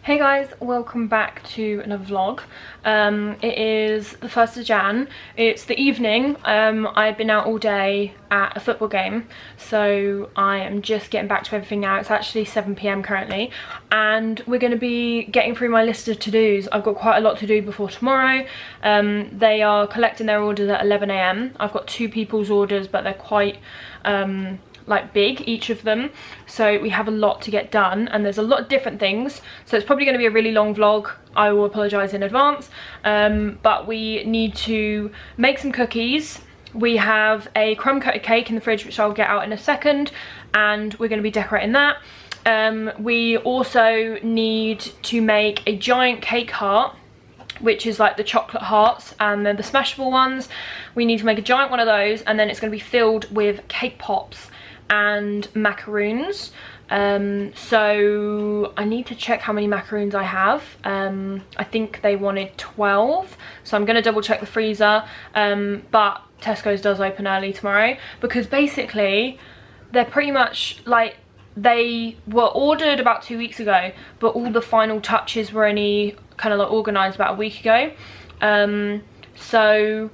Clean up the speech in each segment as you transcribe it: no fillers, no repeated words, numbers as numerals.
Hey guys, welcome back to another vlog. It is the 1st of Jan. It's the evening. I've been out all day at a football game, so I am just getting back to everything now. It's actually 7 PM currently, and we're going to be getting through my list of to-dos. I've got quite a lot to do before tomorrow. They are collecting their orders at 11 AM. I've got 2 people's orders, but they're quite like big, each of them, so we have a lot to get done, and there's a lot of different things, so it's probably going to be a really long vlog. I will apologize in advance, but we need to make some cookies. We have a crumb coated cake in the fridge, which I'll get out in a second, and we're going to be decorating that. We also need to make a giant cake heart, which is like the chocolate hearts and then the smashable ones. We need to make a giant one of those, and then it's going to be filled with cake pops and macaroons. So I need to check how many macaroons I have. I think they wanted 12, so I'm going to double check the freezer, but Tesco's does open early tomorrow, because basically they're pretty much like, they were ordered about 2 weeks ago, but all the final touches were only kind of like organised about a week ago. So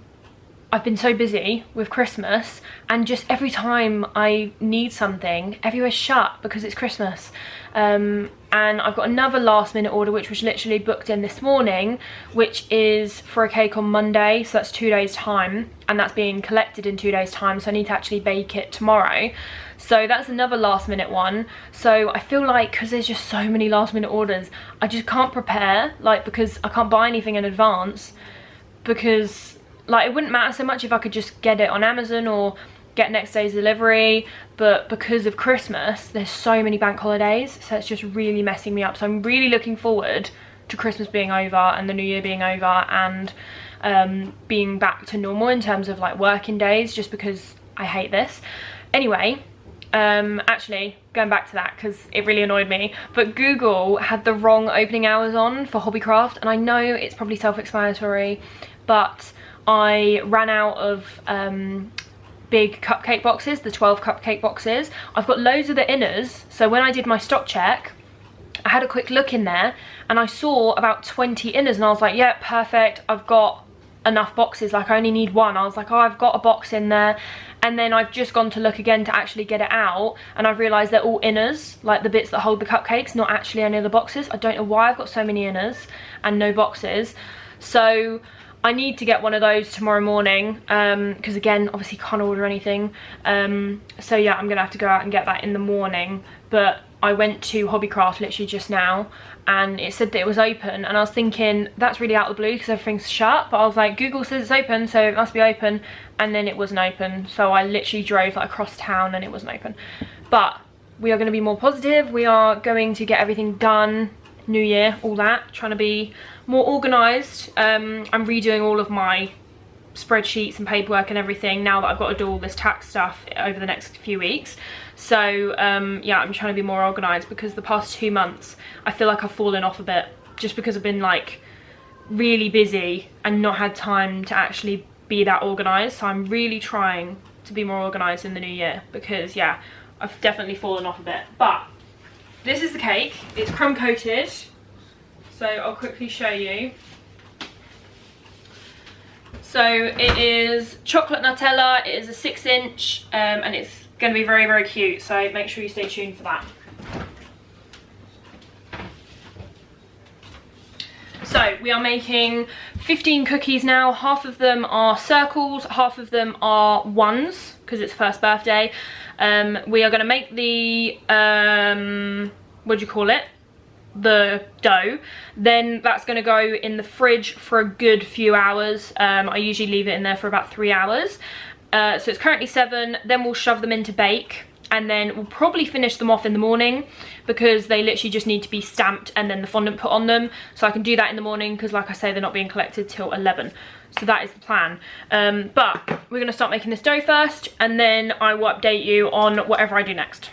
I've been so busy with Christmas, and just every time I need something, everywhere's shut because it's Christmas. And I've got another last minute order which was literally booked in this morning, which is for a cake on Monday, so that's 2 days time, and that's being collected in 2 days time, so I need to actually bake it tomorrow. So that's another last minute one. So I feel like, because there's just so many last minute orders, I just can't prepare, like, because I can't buy anything in advance, because like it wouldn't matter so much if I could just get it on Amazon or get next day's delivery, but because of Christmas there's so many bank holidays, so it's just really messing me up. So I'm really looking forward to Christmas being over and the new year being over, and being back to normal in terms of like working days, just because I hate this. Anyway, actually going back to that, because it really annoyed me, but Google had the wrong opening hours on for Hobbycraft, and I know it's probably self-explanatory, but I ran out of big cupcake boxes, the 12 cupcake boxes. I've got loads of the inners, so when I did my stock check, I had a quick look in there and I saw about 20 inners, and I was like, yeah, perfect, I've got enough boxes, like I only need one. I was like, oh, I've got a box in there. And then I've just gone to look again to actually get it out, and I've realised they're all inners, like the bits that hold the cupcakes, not actually any of the boxes. I don't know why I've got so many inners and no boxes. So I need to get one of those tomorrow morning, because again, obviously can't order anything. So yeah, I'm gonna have to go out and get that in the morning. But I went to Hobbycraft literally just now, and it said that it was open, and I was thinking that's really out of the blue because everything's shut, but I was like, Google says it's open, so it must be open, and then it wasn't open. So I literally drove like across town and it wasn't open. But we are going to be more positive. We are going to get everything done, new year, all that, trying to be more organised. I'm redoing all of my spreadsheets and paperwork and everything now that I've got to do all this tax stuff over the next few weeks. So yeah, I'm trying to be more organised, because the past 2 months I feel like I've fallen off a bit, just because I've been like really busy and not had time to actually be that organised. So I'm really trying to be more organised in the new year, because yeah, I've definitely fallen off a bit. But this is the cake. It's crumb coated, so I'll quickly show you. So it is chocolate Nutella, it is a 6-inch, and it's going to be very, very cute, so make sure you stay tuned for that. So we are making 15 cookies now. Half of them are circles, half of them are ones, because it's first birthday. We are going to make the, what do you call it? The dough. Then that's going to go in the fridge for a good few hours. I usually leave it in there for about 3 hours. So it's currently 7. Then we'll shove them into bake, and then we'll probably finish them off in the morning, because they literally just need to be stamped and then the fondant put on them. So I can do that in the morning, because like I say, they're not being collected till 11. So that is the plan. But we're going to start making this dough first, and then I will update you on whatever I do next.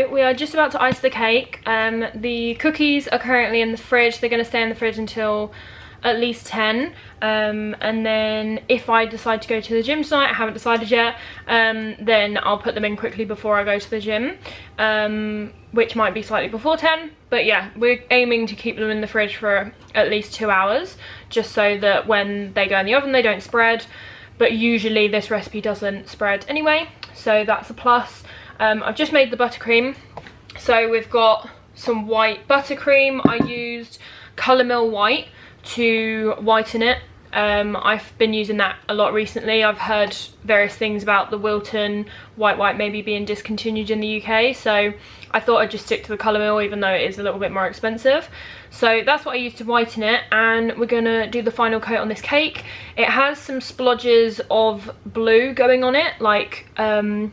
So we are just about to ice the cake. The cookies are currently in the fridge. They're going to stay in the fridge until at least 10, and then if I decide to go to the gym tonight, I haven't decided yet, then I'll put them in quickly before I go to the gym, which might be slightly before 10, but yeah, we're aiming to keep them in the fridge for at least 2 hours, just so that when they go in the oven they don't spread, but usually this recipe doesn't spread anyway, so that's a plus. I've just made the buttercream, so we've got some white buttercream. I used Colour Mill White to whiten it. I've been using that a lot recently. I've heard various things about the Wilton white maybe being discontinued in the UK, so I thought I'd just stick to the Colour Mill, even though it is a little bit more expensive. So that's what I used to whiten it, and we're gonna do the final coat on this cake. It has some splodges of blue going on it, like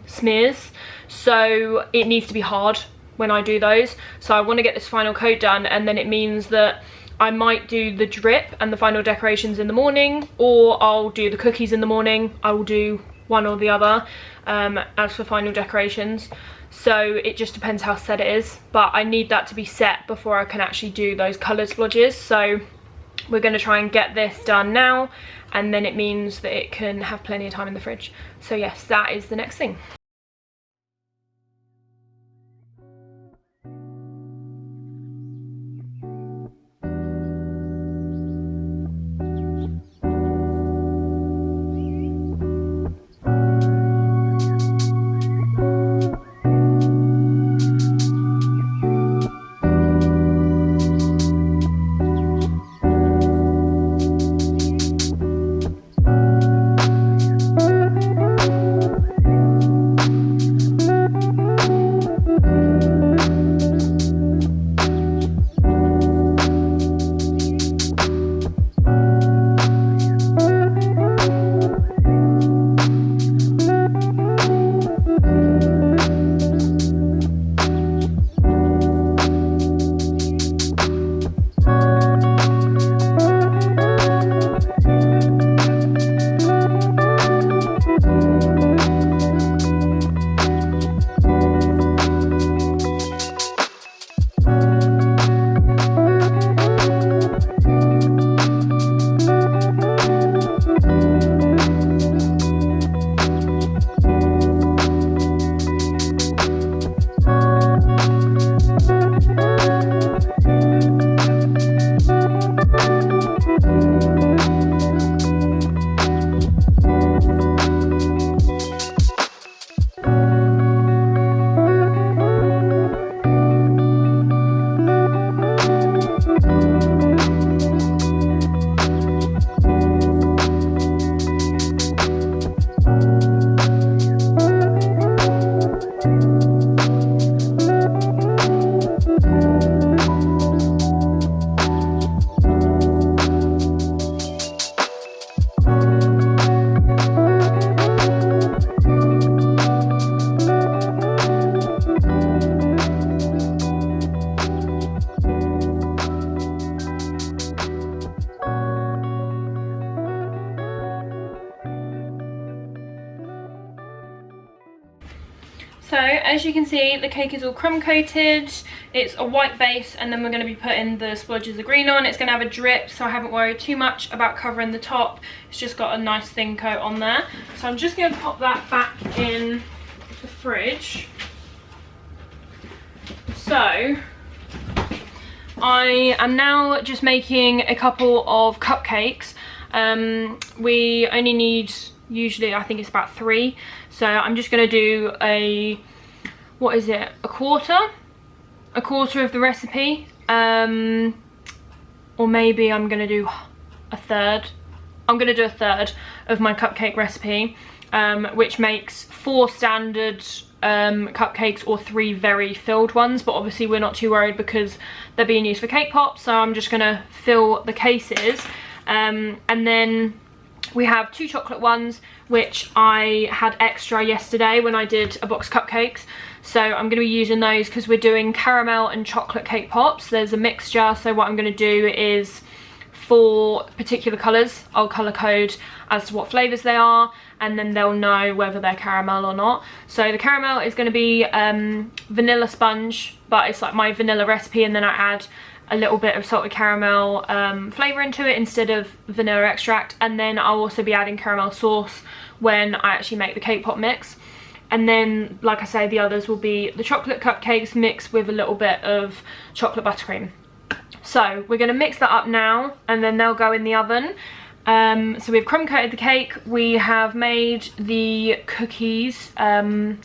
smears, so it needs to be hard when I do those. So I want to get this final coat done, and then it means that I might do the drip and the final decorations in the morning, or I'll do the cookies in the morning. I will do one or the other as for final decorations. So it just depends how set it is, but I need that to be set before I can actually do those coloured splodges. So we're going to try and get this done now, and then it means that it can have plenty of time in the fridge. So yes, that is the next thing. So as you can see, the cake is all crumb coated. It's a white base, and then we're going to be putting the splodges of green on. It's going to have a drip, so I haven't worried too much about covering the top. It's just got a nice thin coat on there. So I'm just going to pop that back in the fridge. So I am now just making a couple of cupcakes. We only need, usually I think it's about 3, so I'm just going to do a, what is it, a quarter of the recipe, or maybe I'm going to do a third. I'm going to do a third of my cupcake recipe, which makes 4 standard cupcakes or 3 very filled ones, but obviously we're not too worried because they're being used for cake pops, so I'm just going to fill the cases. And then we have 2 chocolate ones, which I had extra yesterday when I did a box of cupcakes, so I'm going to be using those because we're doing caramel and chocolate cake pops. There's a mixture, so what I'm going to do is for particular colours. I'll colour code as to what flavours they are, and then they'll know whether they're caramel or not. So the caramel is going to be vanilla sponge, but it's like my vanilla recipe, and then I add a little bit of salted caramel flavour into it instead of vanilla extract. And then I'll also be adding caramel sauce when I actually make the cake pop mix. And then, like I say, the others will be the chocolate cupcakes mixed with a little bit of chocolate buttercream. So we're going to mix that up now, and then they'll go in the oven. So we've crumb coated the cake, we have made the cookies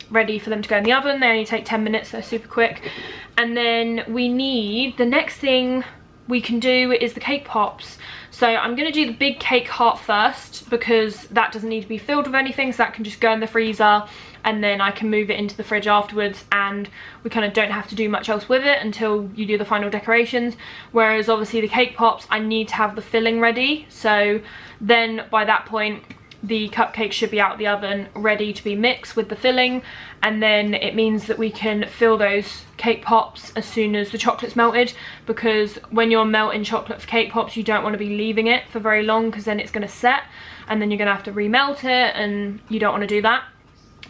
ready for them to go in the oven. They only take 10 minutes, they're super quick. And then we need, the next thing we can do is the cake pops. So I'm going to do the big cake heart first, because that doesn't need to be filled with anything, so that can just go in the freezer, and then I can move it into the fridge afterwards, and we kind of don't have to do much else with it until you do the final decorations. Whereas obviously the cake pops, I need to have the filling ready, so then by that point the cupcakes should be out of the oven ready to be mixed with the filling, and then it means that we can fill those cake pops as soon as the chocolate's melted, because when you're melting chocolate for cake pops, you don't want to be leaving it for very long, because then it's going to set and then you're going to have to remelt it, and you don't want to do that.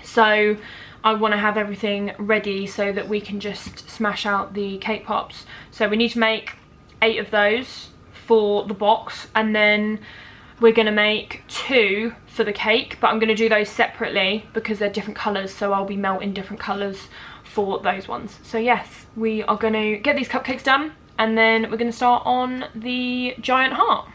So I want to have everything ready so that we can just smash out the cake pops. So we need to make 8 of those for the box, and then we're going to make 2 for the cake, but I'm going to do those separately because they're different colours, so I'll be melting different colours for those ones. So yes, we are going to get these cupcakes done, and then we're going to start on the giant heart.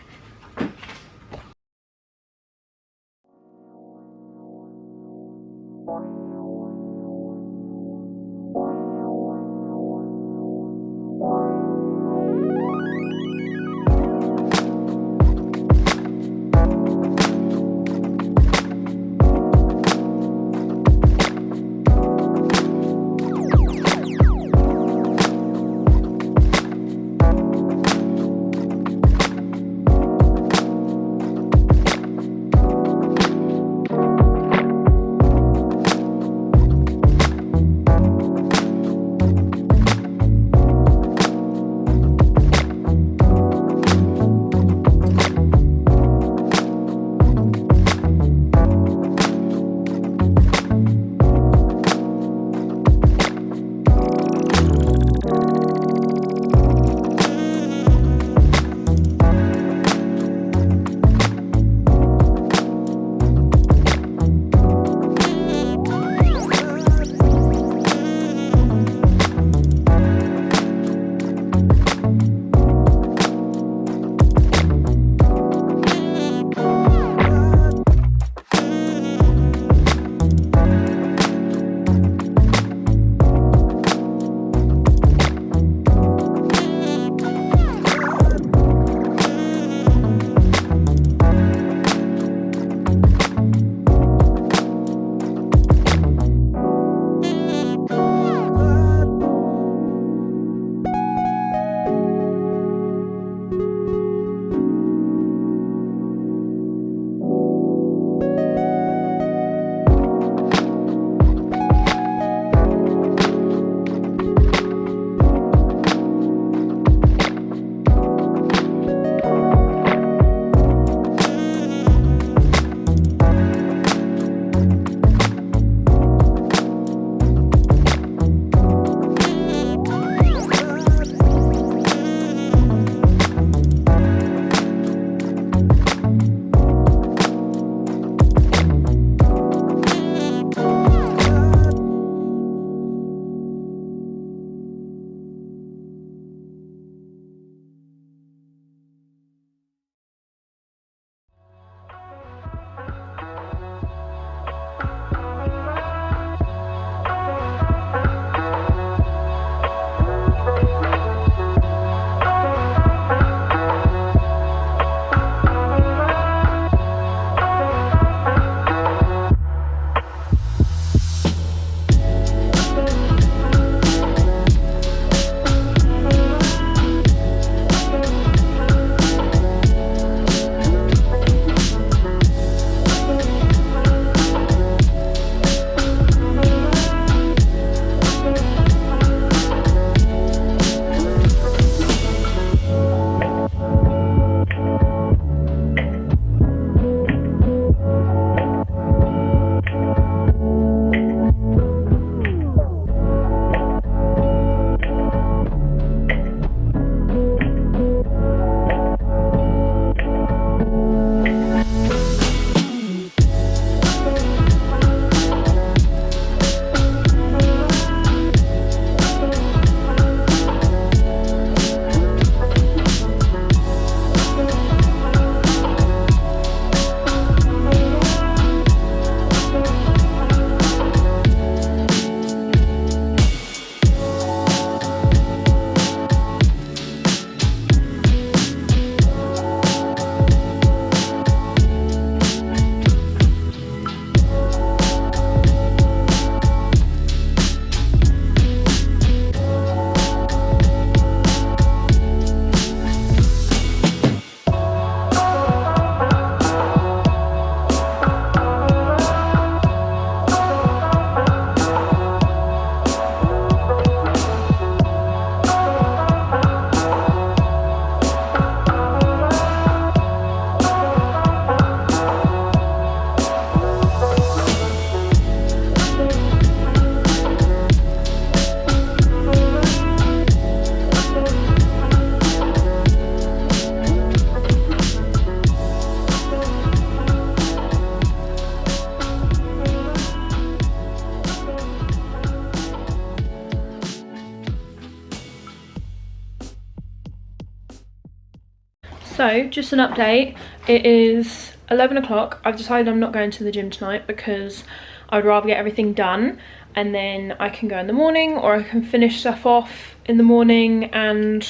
So, just an update. It is 11 o'clock. I've decided I'm not going to the gym tonight because I'd rather get everything done and then I can go in the morning, or I can finish stuff off in the morning and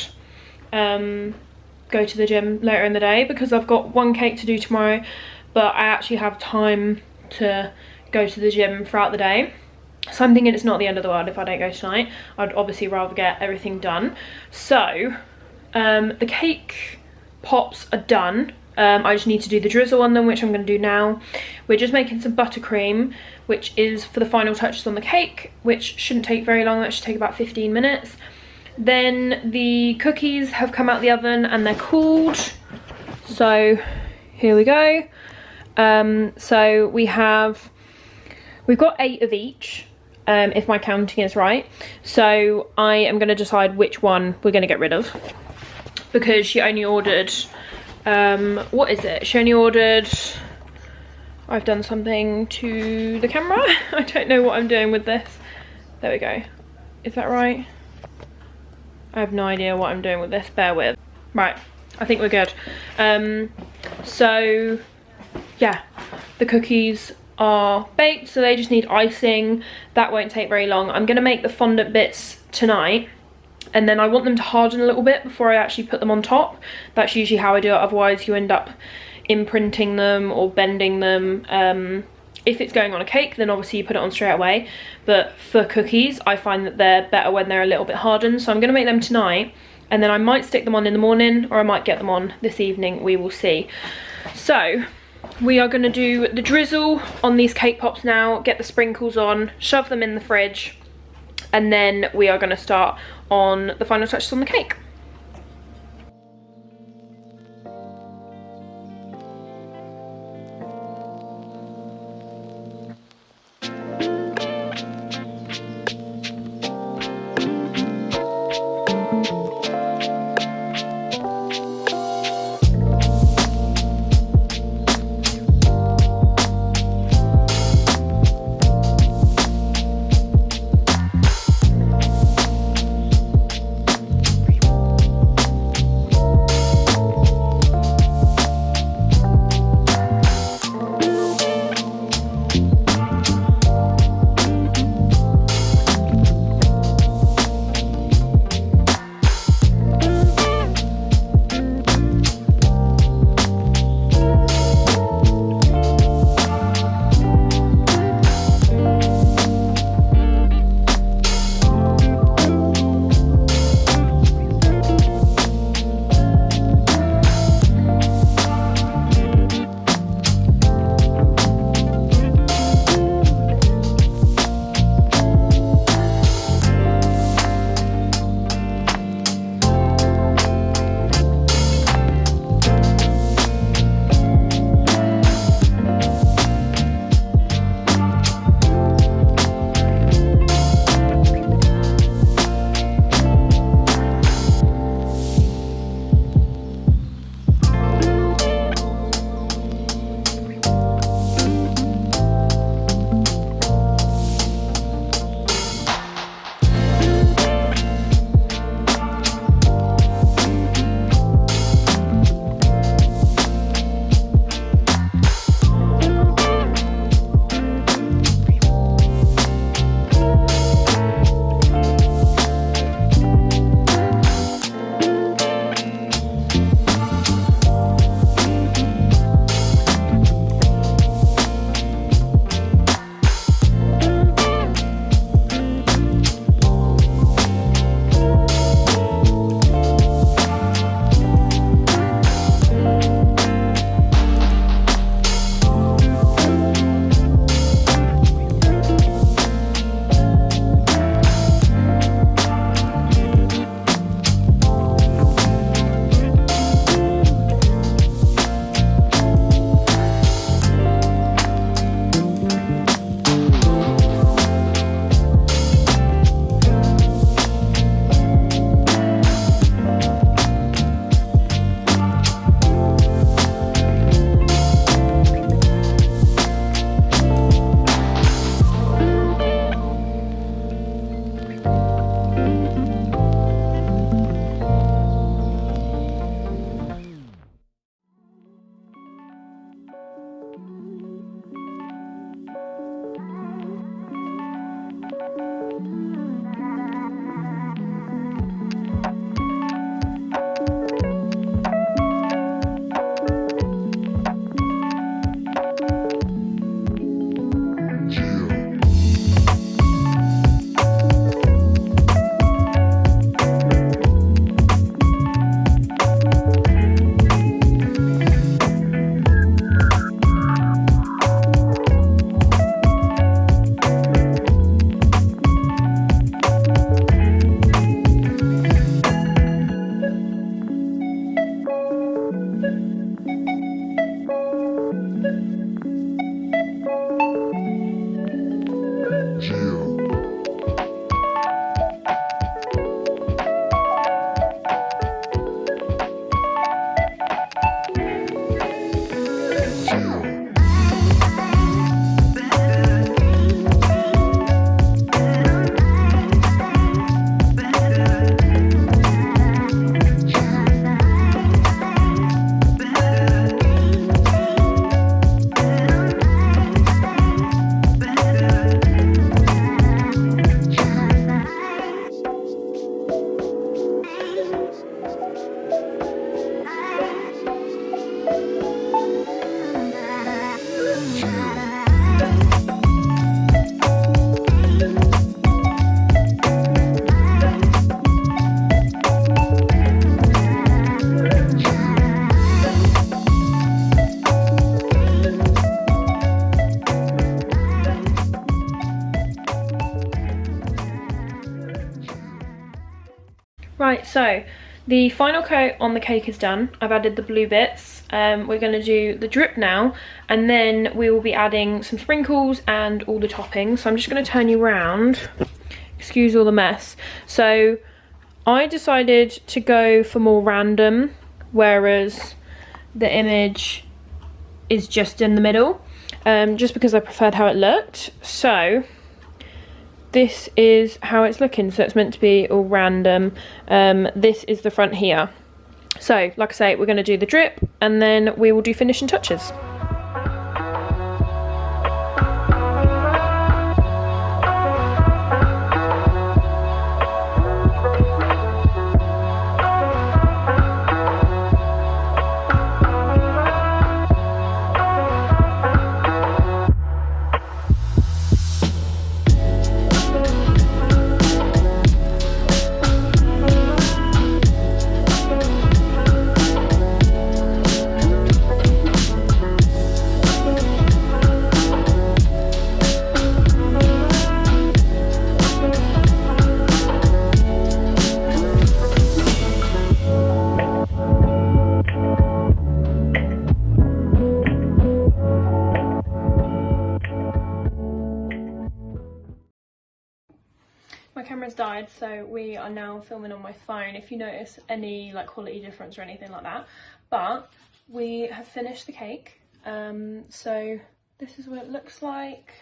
go to the gym later in the day, because I've got one cake to do tomorrow, but I actually have time to go to the gym throughout the day. So I'm thinking it's not the end of the world if I don't go tonight. I'd obviously rather get everything done. So the cake pops are done. I just need to do the drizzle on them, which I'm going to do now. We're just making some buttercream, which is for the final touches on the cake, which shouldn't take very long. That should take about 15 minutes. Then the cookies have come out the oven and they're cooled. So here we go. So we've got 8 of each, if my counting is right. So I am going to decide which one we're going to get rid of, because she only ordered, what is it? She only ordered, I've done something to the camera. I don't know what I'm doing with this. There we go. Is that right? I have no idea what I'm doing with this, bear with. Right, I think we're good. So yeah, the cookies are baked, so they just need icing. That won't take very long. I'm gonna make the fondant bits tonight, and then I want them to harden a little bit before I actually put them on top. That's usually how I do it, otherwise you end up imprinting them or bending them. If it's going on a cake, then obviously you put it on straight away, but for cookies I find that they're better when they're a little bit hardened. So I'm going to make them tonight, and then I might stick them on in the morning, or I might get them on this evening, we will see. So we are going to do the drizzle on these cake pops now, get the sprinkles on, shove them in the fridge, and then we are going to start on the final touches on the cake. so the final coat on the cake is done. I've added the blue bits. We're going to do the drip now, and then we will be adding some sprinkles and all the toppings. So I'm just going to turn you around. Excuse all the mess. So I decided to go for more random, whereas the image is just in the middle, just because I preferred how it looked. So this is how it's looking. So it's meant to be all random. This is the front here. So like I say, we're going to do the drip and then we will do finishing touches. My camera's died, so we are now filming on my phone, if you notice any like quality difference or anything like that. But we have finished the cake, so this is what it looks like.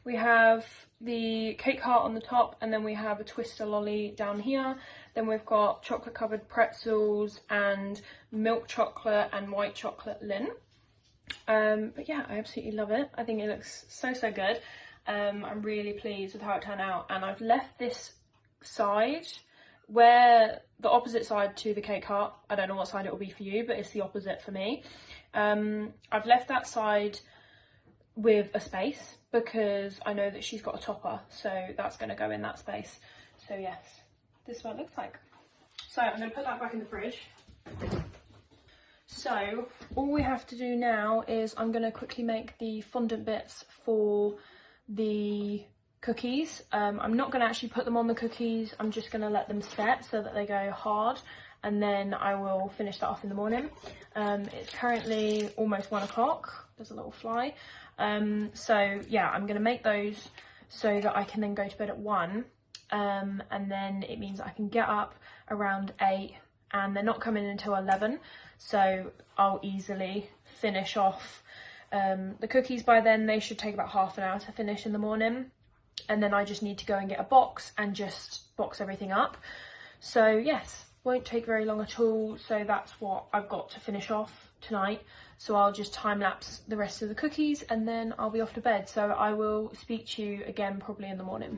We have the cake heart on the top, and then we have a twister lolly down here. Then we've got chocolate covered pretzels and milk chocolate and white chocolate lint. But yeah, I absolutely love it. I think it looks so good. I'm really pleased with how it turned out, and I've left this side where the opposite side to the cake heart. I don't know what side it will be for you, but it's the opposite for me. I've left that side with a space because I know that she's got a topper, so that's going to go in that space. So yes, this is what it looks like. So I'm going to put that back in the fridge. So all we have to do now is I'm going to quickly make the fondant bits for the cookies. I'm not going to actually put them on the cookies, I'm just going to let them set so that they go hard, and then I will finish that off in the morning. It's currently almost 1 o'clock, there's a little fly. So yeah, I'm going to make those so that I can then go to bed at 1, and then it means I can get up around 8, and they're not coming until 11, so I'll easily finish off the cookies by then. They should take about half an hour to finish in the morning, and then I just need to go and get a box and just box everything up. So yes, won't take very long at all. So that's what I've got to finish off tonight. So I'll just time lapse the rest of the cookies and then I'll be off to bed. So I will speak to you again probably in the morning.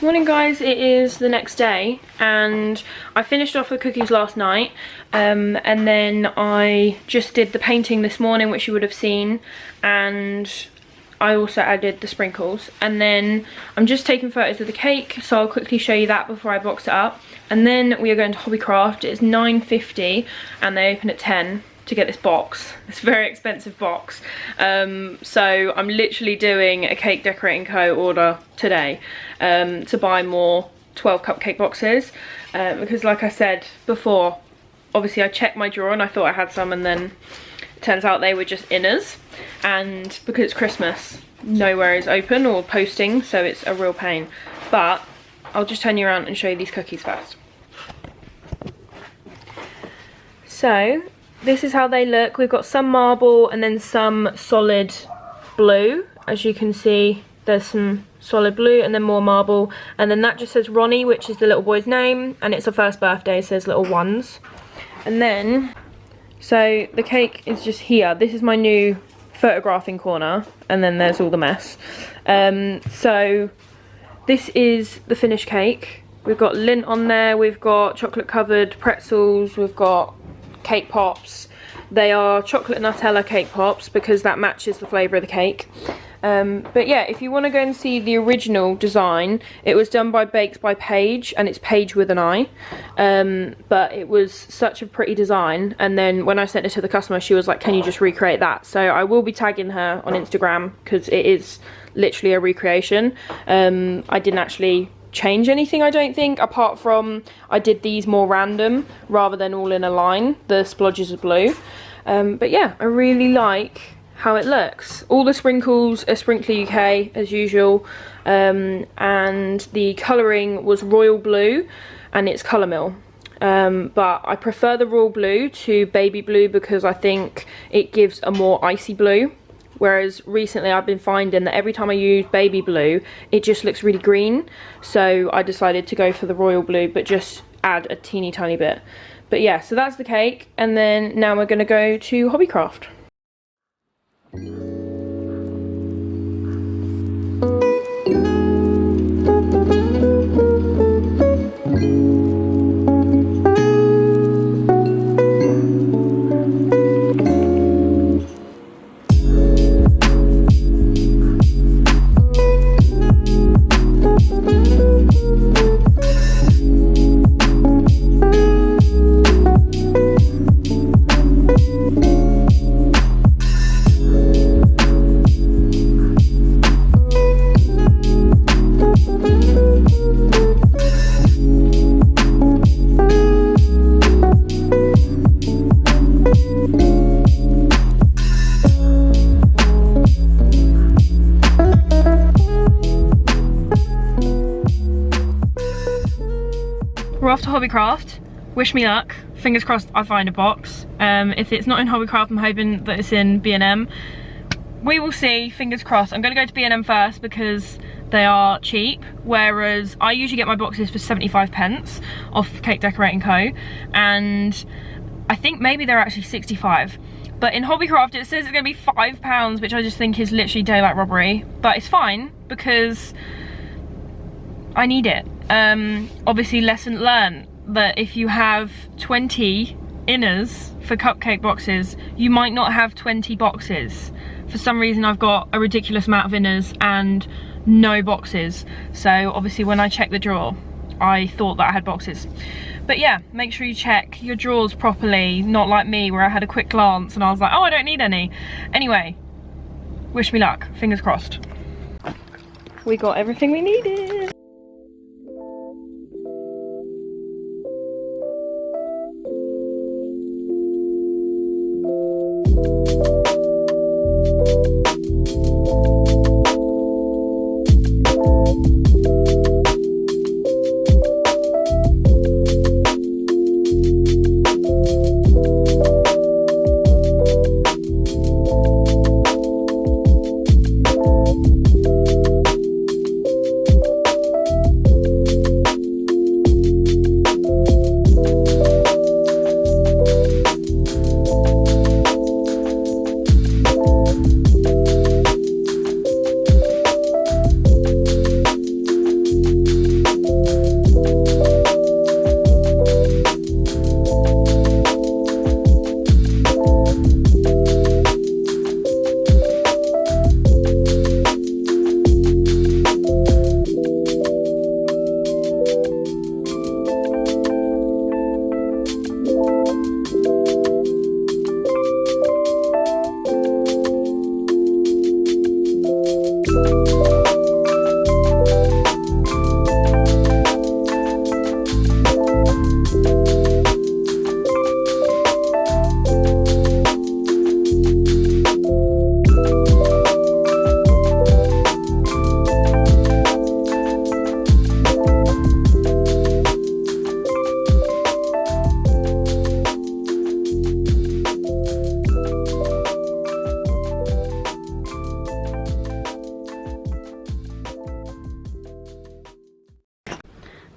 Morning guys, it is the next day and I finished off the cookies last night and then I just did the painting this morning, which you would have seen, and I also added the sprinkles, and then I'm just taking photos of the cake, so I'll quickly show you that before I box it up. And then we are going to Hobbycraft. It's 9:50 and they open at 10 to get this box, this very expensive box. So I'm literally doing a Cake Decorating Co order today to buy more 12 cupcake boxes because, like I said before, obviously I checked my drawer and I thought I had some, and then it turns out they were just inners, and because it's Christmas nowhere is open or posting, so it's a real pain. But I'll just turn you around and show you these cookies first. So this is how they look. We've got some marble and then some solid blue. As you can see, there's some solid blue and then more marble, and then that just says Ronnie, which is the little boy's name, and it's her first birthday, so there's little ones. And then, so the cake is just here. This is my new photographing corner, and then there's all the mess. So this is the finished cake. We've got lint on there, we've got chocolate covered pretzels, we've got cake pops. They are chocolate Nutella cake pops because that matches the flavour of the cake. But yeah, if you want to go and see the original design, it was done by Bakes by Paige, and it's Paige with an I. But it was such a pretty design, and then when I sent it to the customer, she was like, can you just recreate that? So I will be tagging her on Instagram because it is literally a recreation. I didn't actually change anything, I don't think, apart from I did these more random rather than all in a line, the splodges of blue. But yeah, I really like how it looks. All the sprinkles are Sprinkly UK as usual, and the colouring was royal blue and it's colour mill, but I prefer the royal blue to baby blue because I think it gives a more icy blue. Whereas recently I've been finding that every time I use baby blue, it just looks really green. So I decided to go for the royal blue, but just add a teeny tiny bit. But yeah, so that's the cake. And then now we're gonna go to Hobbycraft. We're off to Hobbycraft. Wish me luck. Fingers crossed I find a box. If it's not in Hobbycraft, I'm hoping that it's in B&M. We will see, fingers crossed. I'm gonna go to B&M first because they are cheap, whereas I usually get my boxes for 75 pence off Cake Decorating Co. And I think maybe they're actually 65. But in Hobbycraft it says it's gonna be £5, which I just think is literally daylight robbery. But it's fine because I need it. Obviously lesson learned that if you have 20 inners for cupcake boxes, you might not have 20 boxes. For some reason I've got a ridiculous amount of inners and no boxes. So obviously when I checked the drawer, I thought that I had boxes. But yeah, make sure you check your drawers properly, not like me where I had a quick glance and I was like, oh, I don't need any. Anyway, wish me luck, fingers crossed. We got everything we needed.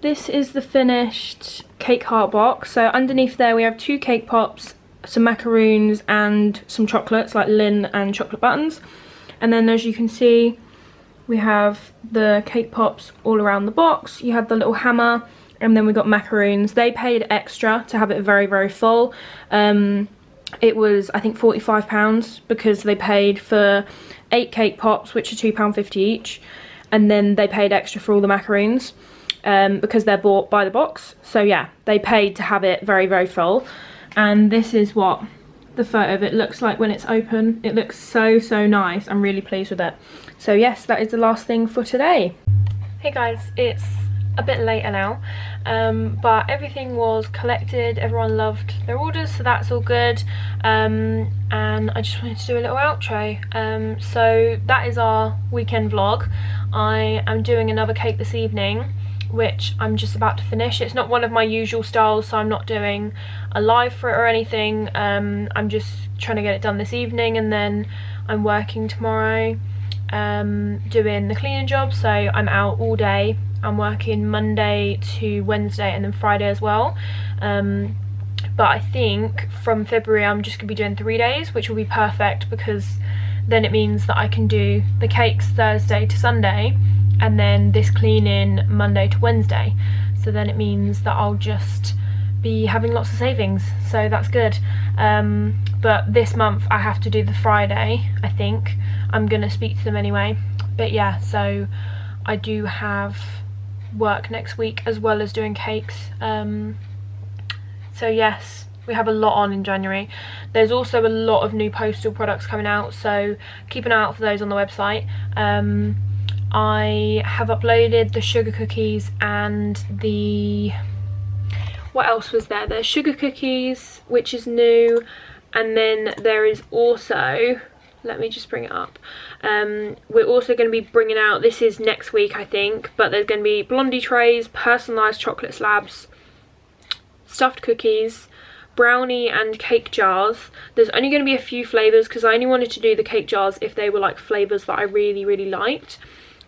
this is the finished cake heart box. So underneath there we have 2 cake pops, some macaroons and some chocolates like Lin and chocolate buttons. And then as you can see, we have the cake pops all around the box. You have the little hammer, and then we got macaroons. They paid extra to have it very, very full. It was, I think, £45 because they paid for 8 cake pops, which are £2.50 each. And then they paid extra for all the macaroons because they're bought by the box. So yeah, they paid to have it very, very full. And this is what the photo of it looks like when it's open. It looks so, so nice. I'm really pleased with it. So yes, that is the last thing for today. Hey guys, it's a bit later now, but everything was collected. Everyone loved their orders, so that's all good. And I just wanted to do a little outro. So that is our weekend vlog. I am doing another cake this evening, which I'm just about to finish. It's not one of my usual styles, so I'm not doing a live for it or anything. I'm just trying to get it done this evening, and then I'm working tomorrow doing the cleaning job, so I'm out all day. I'm working Monday to Wednesday and then Friday as well. But I think from February I'm just going to be doing 3 days, which will be perfect because then it means that I can do the cakes Thursday to Sunday and then this cleaning Monday to Wednesday. So then it means that I'll just be having lots of savings, so that's good. But this month I have to do the Friday, I think. I'm going to speak to them anyway. But yeah, so I do have work next week as well as doing cakes. So yes, we have a lot on in January. There's also a lot of new postal products coming out, so keep an eye out for those on the website. I have uploaded the sugar cookies and the... what else was there? There's sugar cookies, which is new, and then there is also... let me just bring it up. We're also going to be bringing out, this is next week I think, but there's going to be blondie trays, personalised chocolate slabs, stuffed cookies, brownie and cake jars. There's only going to be a few flavours because I only wanted to do the cake jars if they were like flavours that I really, really liked.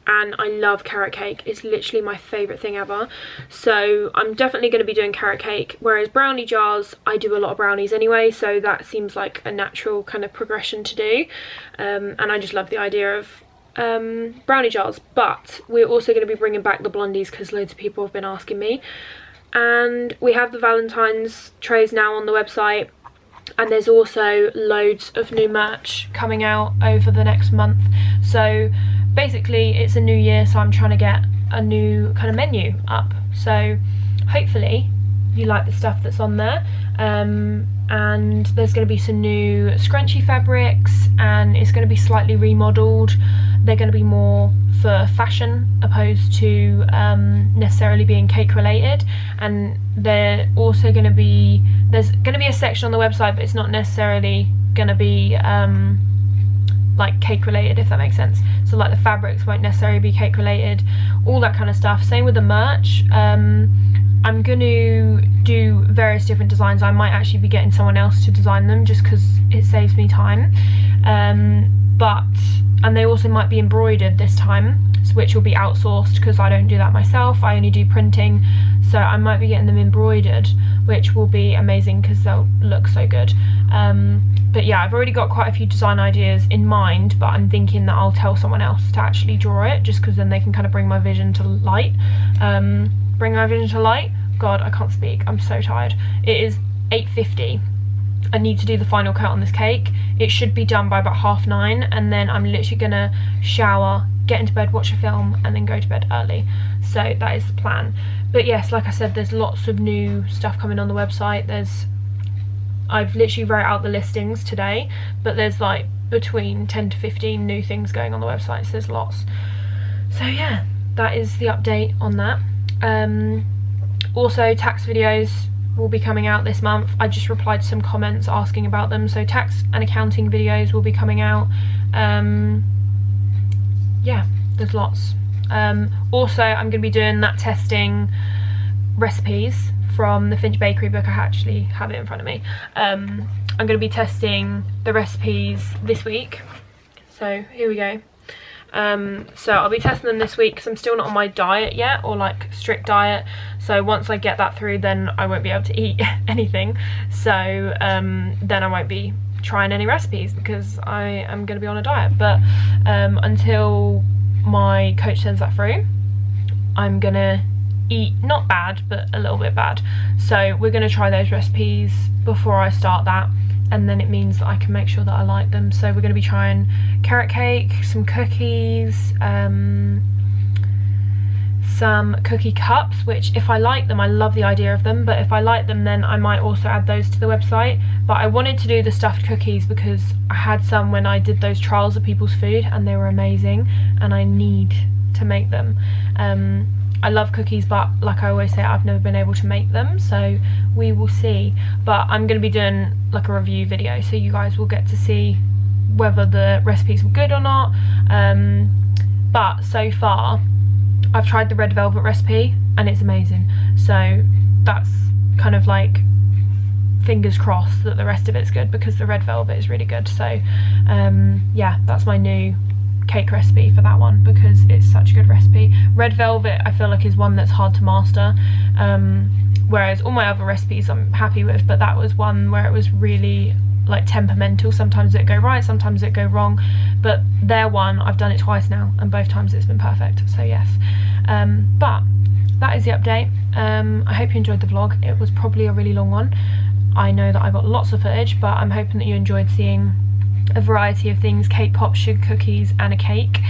And I love carrot cake. It's literally my favourite thing ever. So I'm definitely going to be doing carrot cake. Whereas brownie jars, I do a lot of brownies anyway. So that seems like a natural kind of progression to do. And I just love the idea of brownie jars. But we're also going to be bringing back the blondies because loads of people have been asking me. And we have the Valentine's trays now on the website. And there's also loads of new merch coming out over the next month. So basically it's a new year, so I'm trying to get a new kind of menu up. So hopefully you like the stuff that's on there. And there's going to be some new scrunchy fabrics, and it's going to be slightly remodeled. They're going to be more for fashion opposed to necessarily being cake related. And they're also going to be, there's going to be a section on the website, but it's not necessarily going to be like cake related, if that makes sense. So like the fabrics won't necessarily be cake related, all that kind of stuff. Same with the merch. I'm going to do various different designs. I might actually be getting someone else to design them just because it saves me time. And they also might be embroidered this time, which will be outsourced because I don't do that myself. I only do printing, so I might be getting them embroidered, which will be amazing because they'll look so good. But yeah, I've already got quite a few design ideas in mind, but I'm thinking that I'll tell someone else to actually draw it, just because then they can kind of bring my vision to light. Bring my vision to light? God, I can't speak. I'm so tired. It is 8:50. I need to do the final cut on this cake. It should be done by about 9:30, and then I'm literally gonna shower, get into bed, watch a film, and then go to bed early. So that is the plan. But yes, like I said, there's lots of new stuff coming on the website. I've literally wrote out the listings today, but there's like between 10 to 15 new things going on the website, so there's lots. So yeah, that is the update on that. Also, tax videos will be coming out this month. I just replied to some comments asking about them, so tax and accounting videos will be coming out. Yeah, there's lots. Also, I'm going to be doing that testing recipes from the Finch Bakery book. I actually have it in front of me. I'm going to be testing the recipes this week, so here we go. So I'll be testing them this week because I'm still not on my diet yet, or like strict diet. So once I get that through, then I won't be able to eat anything. So then I won't be trying any recipes because I am going to be on a diet. But until my coach sends that through, I'm gonna eat not bad, but a little bit bad. So we're gonna try those recipes before I start that, and then it means that I can make sure that I like them. So we're gonna be trying carrot cake, some cookies, some cookie cups, which if I like them, I love the idea of them, but if I like them, then I might also add those to the website. But I wanted to do the stuffed cookies because I had some when I did those trials of people's food and they were amazing, and I need to make them. I love cookies, but like I always say, I've never been able to make them, so we will see. But I'm going to be doing like a review video, so you guys will get to see whether the recipes were good or not. But so far I've tried the red velvet recipe and it's amazing, so that's kind of like fingers crossed that the rest of it's good, because the red velvet is really good. So yeah, that's my new cake recipe for that one, because it's such a good recipe. Red velvet I feel like is one that's hard to master, whereas all my other recipes I'm happy with, but that was one where it was really like temperamental. Sometimes it go right, sometimes it go wrong, but their one I've done it twice now and both times it's been perfect. So yes, but that is the update. I hope you enjoyed the vlog. It was probably a really long one. I know that I got lots of footage, but I'm hoping that you enjoyed seeing a variety of things: cake pops, sugar cookies and a cake.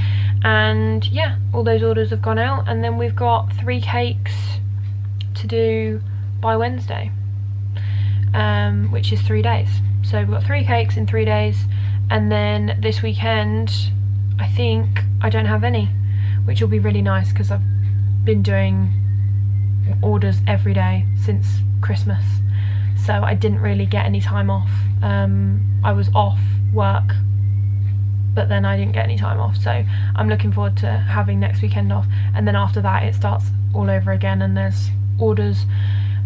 And yeah, all those orders have gone out, and then we've got 3 cakes to do by Wednesday, which is 3 days. So we've got 3 cakes in 3 days, and then this weekend I think I don't have any, which will be really nice because I've been doing orders every day since Christmas, so I didn't really get any time off. I was off work, but then I didn't get any time off, so I'm looking forward to having next weekend off, and then after that it starts all over again and there's orders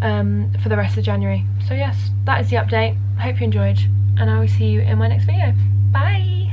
for the rest of January. So yes, that is the update. I hope you enjoyed, and I will see you in my next video. Bye!